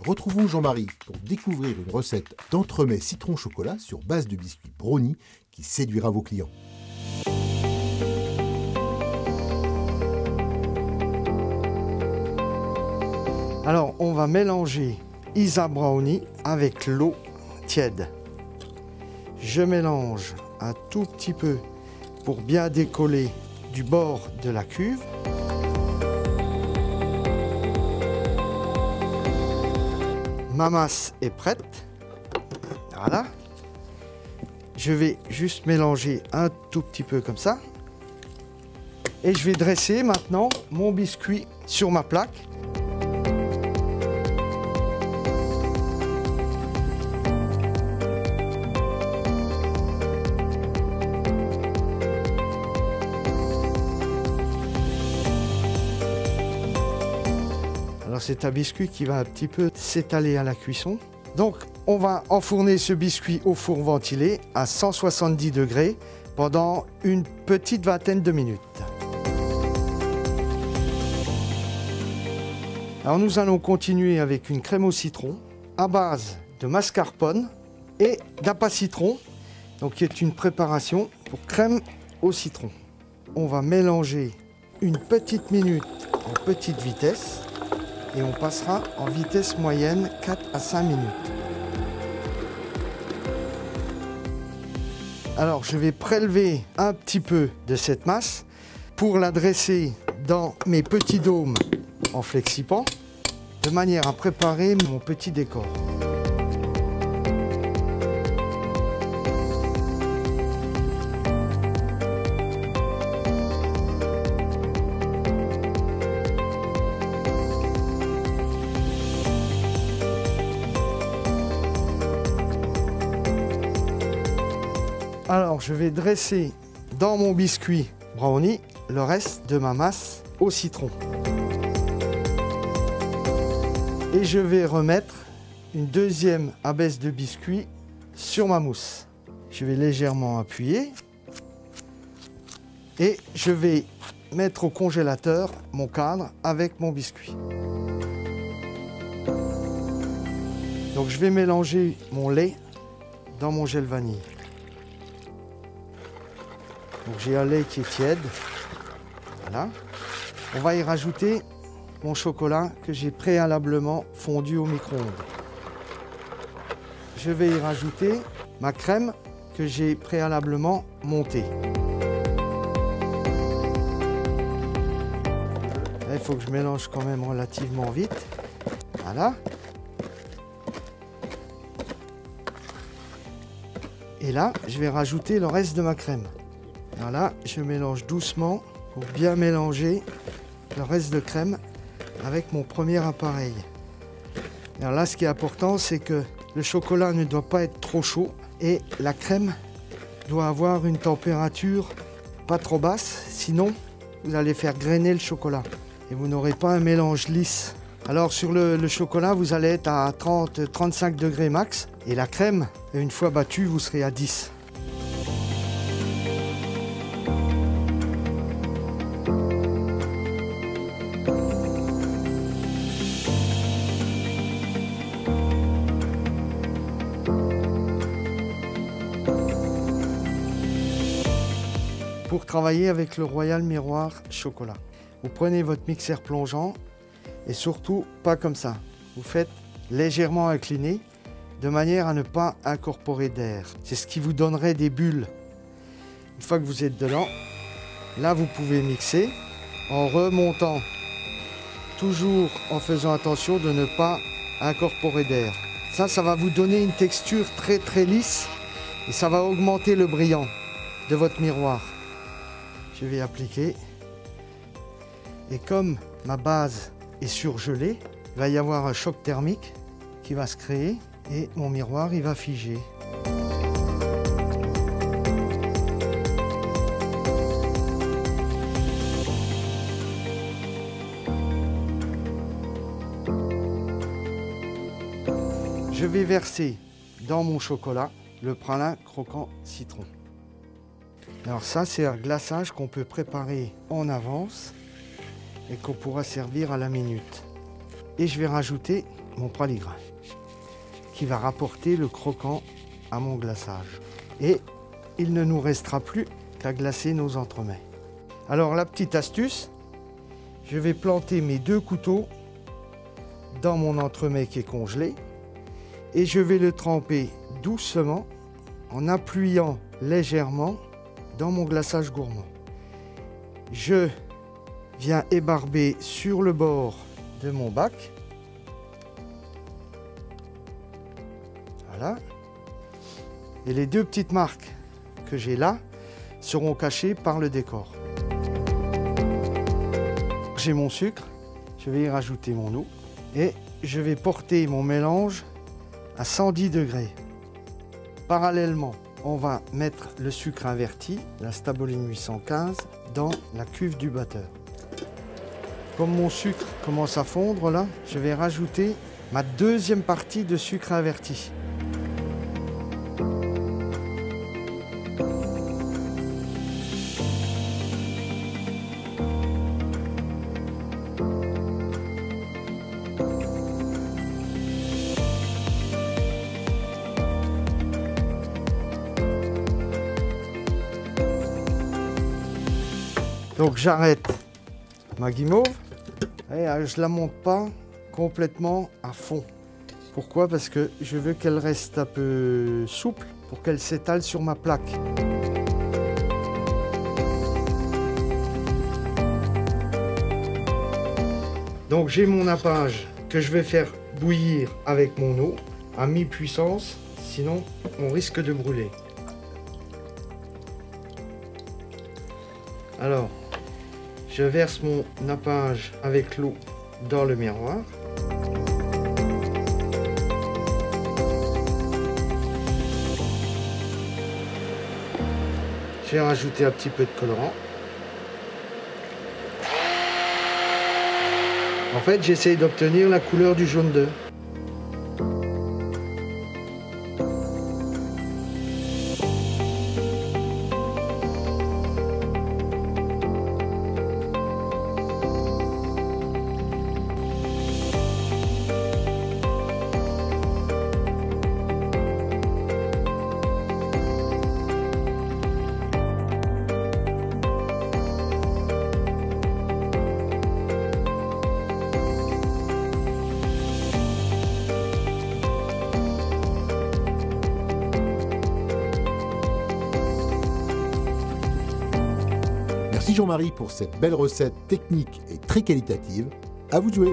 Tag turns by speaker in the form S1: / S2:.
S1: Retrouvons Jean-Marie pour découvrir une recette d'entremets citron-chocolat sur base de biscuits brownie qui séduira vos clients.
S2: Alors, on va mélanger Isa Brownie avec l'eau tiède. Je mélange un tout petit peu pour bien décoller du bord de la cuve. Ma masse est prête. Voilà. Je vais juste mélanger un tout petit peu comme ça. Et je vais dresser maintenant mon biscuit sur ma plaque. Alors c'est un biscuit qui va un petit peu s'étaler à la cuisson. Donc on va enfourner ce biscuit au four ventilé à 170 degrés pendant une petite vingtaine de minutes. Alors nous allons continuer avec une crème au citron à base de mascarpone et d'apas citron, donc qui est une préparation pour crème au citron. On va mélanger une petite minute en petite vitesse. Et on passera en vitesse moyenne 4 à 5 minutes. Alors je vais prélever un petit peu de cette masse pour la dresser dans mes petits dômes en flexipan de manière à préparer mon petit décor. Alors je vais dresser dans mon biscuit brownie le reste de ma masse au citron. Et je vais remettre une deuxième abaisse de biscuit sur ma mousse. Je vais légèrement appuyer et je vais mettre au congélateur mon cadre avec mon biscuit. Donc je vais mélanger mon lait dans mon gel vanille. Donc j'ai un lait qui est tiède. Voilà. On va y rajouter mon chocolat que j'ai préalablement fondu au micro-ondes. Je vais y rajouter ma crème que j'ai préalablement montée. Là, il faut que je mélange quand même relativement vite. Voilà. Et là, je vais rajouter le reste de ma crème. Voilà, je mélange doucement pour bien mélanger le reste de crème avec mon premier appareil. Alors là, ce qui est important, c'est que le chocolat ne doit pas être trop chaud et la crème doit avoir une température pas trop basse, sinon vous allez faire grainer le chocolat et vous n'aurez pas un mélange lisse. Alors sur le chocolat, vous allez être à 30-35 degrés max et la crème, une fois battue, vous serez à 10. Pour travailler avec le Royal Miroir Chocolat, vous prenez votre mixeur plongeant et surtout pas comme ça. Vous faites légèrement incliné de manière à ne pas incorporer d'air. C'est ce qui vous donnerait des bulles. Une fois que vous êtes dedans, là vous pouvez mixer en remontant, toujours en faisant attention de ne pas incorporer d'air. Ça va vous donner une texture très lisse et ça va augmenter le brillant de votre miroir. Je vais appliquer et comme ma base est surgelée, il va y avoir un choc thermique qui va se créer et mon miroir il va figer. Je vais verser dans mon chocolat le pralin croquant citron. Alors ça, c'est un glaçage qu'on peut préparer en avance et qu'on pourra servir à la minute. Et je vais rajouter mon praligrain qui va rapporter le croquant à mon glaçage. Et il ne nous restera plus qu'à glacer nos entremets. Alors la petite astuce, je vais planter mes 2 couteaux dans mon entremets qui est congelé et je vais le tremper doucement en appuyant légèrement dans mon glaçage gourmand. Je viens ébarber sur le bord de mon bac. Voilà. Et les 2 petites marques que j'ai là seront cachées par le décor. J'ai mon sucre, je vais y rajouter mon eau et je vais porter mon mélange à 110 degrés. Parallèlement, on va mettre le sucre inverti, la Staboline 815, dans la cuve du batteur. Comme mon sucre commence à fondre là, je vais rajouter ma 2e partie de sucre inverti. Donc j'arrête ma guimauve et je ne la monte pas complètement à fond. Pourquoi? Parce que je veux qu'elle reste un peu souple pour qu'elle s'étale sur ma plaque. Donc j'ai mon nappage que je vais faire bouillir avec mon eau à mi-puissance, sinon on risque de brûler. Alors, je verse mon nappage avec l'eau dans le miroir. J'ai rajouté un petit peu de colorant. En fait, j'essaye d'obtenir la couleur du jaune d'œuf.
S1: Merci Jean-Marie pour cette belle recette technique et très qualitative. À vous de jouer!